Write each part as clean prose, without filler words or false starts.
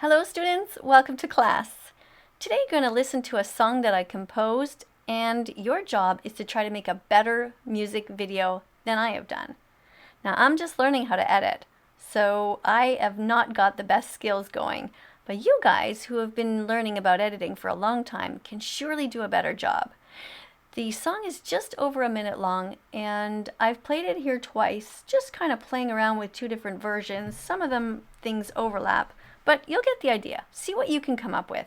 Hello students, welcome to class. Today you're going to listen to a song that I composed, and your job is to try to make a better music video than I have done. Now I'm just learning how to edit, so I have not got the best skills going, but you guys who have been learning about editing for a long time can surely do a better job. The song is just over a minute long, and I've played it here twice, just kind of playing around with two different versions. Some of them things overlap, but you'll get the idea. See what you can come up with.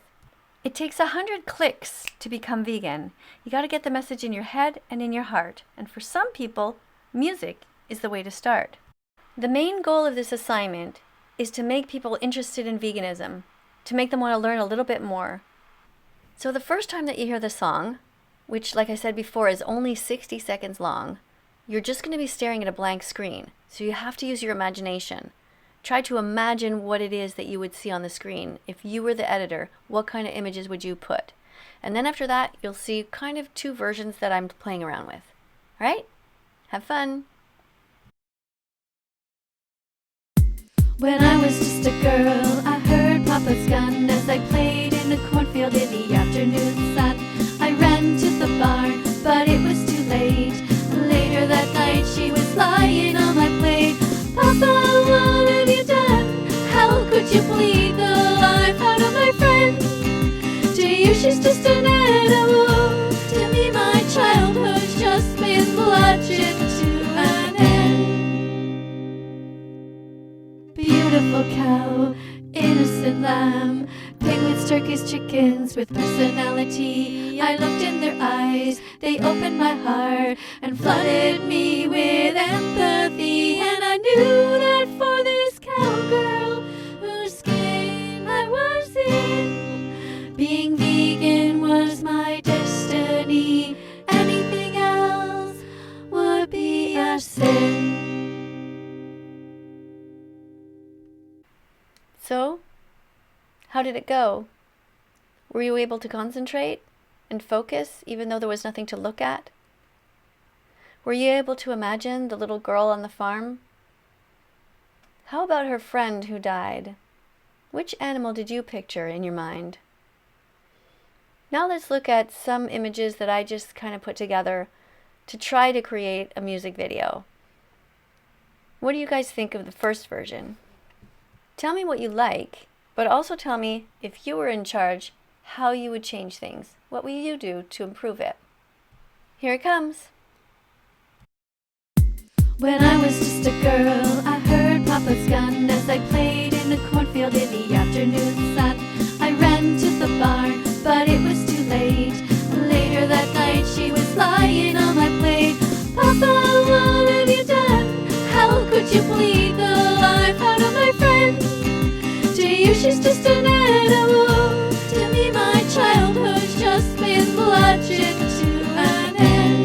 It takes 100 clicks to become vegan. You got to get the message in your head and in your heart, and for some people, music is the way to start. The main goal of this assignment is to make people interested in veganism, to make them want to learn a little bit more. So the first time that you hear the song, which, like I said before, is only 60 seconds long, you're just going to be staring at a blank screen. So you have to use your imagination. Try to imagine what it is that you would see on the screen. If you were the editor, what kind of images would you put? And then after that, you'll see kind of two versions that I'm playing around with. All right? Have fun! When I was just a girl, I heard Papa's gun as I played in the cornfield in the afternoon sun. I ran to the barn, but it was too late. Later that night, she was lying on my plate. Papa, what have you done? How could you bleed the life out of my friend? To you, she's just an animal. To me, my childhood's just been bludgeoned to an end. Beautiful cow, innocent lamb, piglets, turkeys, chickens with personality. I looked in their eyes, they opened my heart and flooded me with empathy. And I knew that for this cowgirl whose skin I was in, being vegan was my destiny. Anything else would be a sin. So, how did it go? Were you able to concentrate and focus even though there was nothing to look at? Were you able to imagine the little girl on the farm? How about her friend who died? Which animal did you picture in your mind? Now let's look at some images that I just kind of put together to try to create a music video. What do you guys think of the first version? Tell me what you like, but also tell me, if you were in charge, how you would change things. What will you do to improve it? Here it comes. When I was just a girl, I heard Papa's gun as I played in the cornfield in the afternoon sun. I ran to the barn, but it was too late. Later that night, she was lying on my plate. Papa, what have you done? How could you bleed the life out of my friend? To you, she's just an animal. To me, my childhood's just been bludgeoned to an end.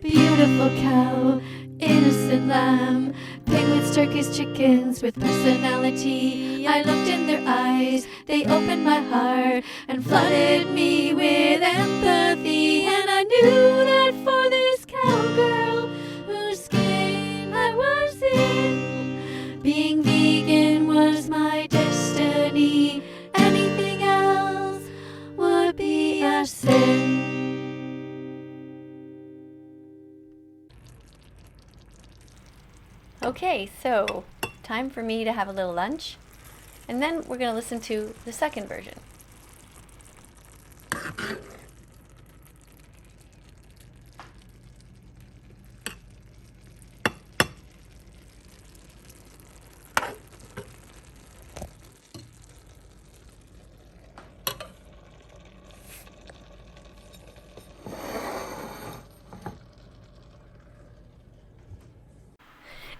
Beautiful cow, innocent lamb, piglets, turkeys, chickens with personality. I looked in their eyes, they opened my heart and flooded me with empathy. And I knew that for this cowgirl whose skin I was in, being vegan was my destiny. Anything else would be a sin. Okay, so time for me to have a little lunch, and then we're going to listen to the second version.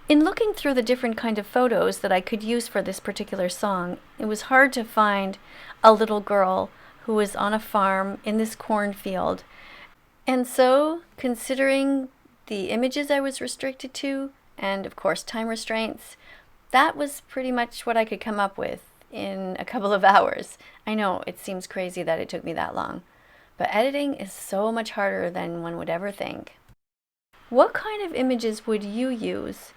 In looking through the different kind of photos that I could use for this particular song, it was hard to find a little girl who was on a farm in this cornfield. And so, considering the images I was restricted to, and of course time restraints, that was pretty much what I could come up with in a couple of hours. I know it seems crazy that it took me that long, but editing is so much harder than one would ever think. What kind of images would you use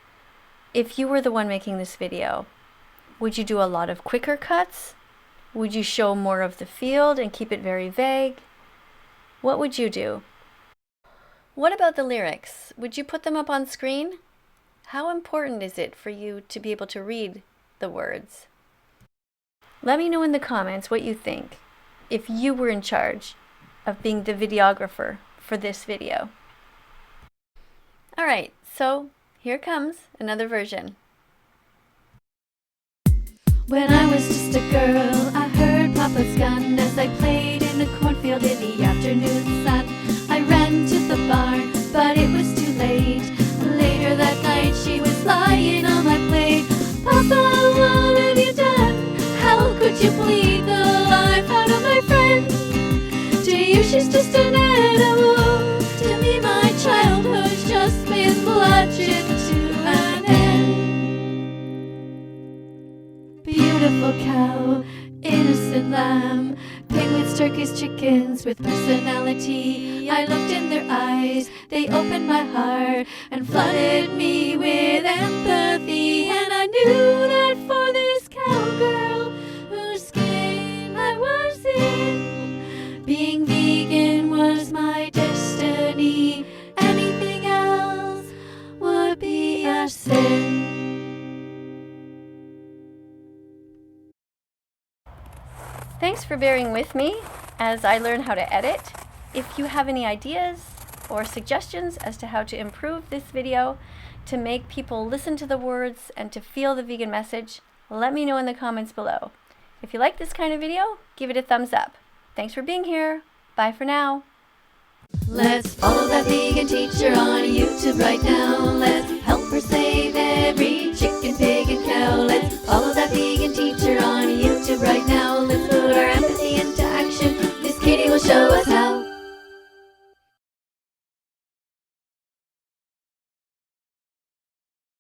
if you were the one making this video? Would you do a lot of quicker cuts? Would you show more of the field and keep it very vague? What would you do? What about the lyrics? Would you put them up on screen? How important is it for you to be able to read the words? Let me know in the comments what you think if you were in charge of being the videographer for this video. Alright, so here comes another version. When I was just a girl, I heard Papa's gun as I played in the cornfield in the afternoon sun. I ran to the barn, but it was too late. Later that night, she was lying on my plate. Papa, what have you done? How could you bleed the life out of my friend? To you, she's just an animal. To me, my childhood's just been bludgeoned to an end. Beautiful cow, innocent lamb, piglets, turkeys, chickens with personality. I looked in their eyes, they opened my heart and flooded me with empathy. And I knew that for this cowgirl whose skin I was in, being vegan was my destiny. Anything else would be a sin. Thanks for bearing with me as I learn how to edit. If you have any ideas or suggestions as to how to improve this video to make people listen to the words and to feel the vegan message, let me know in the comments below. If you like this kind of video, give it a thumbs up. Thanks for being here. Bye for now. Let's follow that vegan teacher on YouTube right now. Let's help her save every chicken, pig, and cow. Let's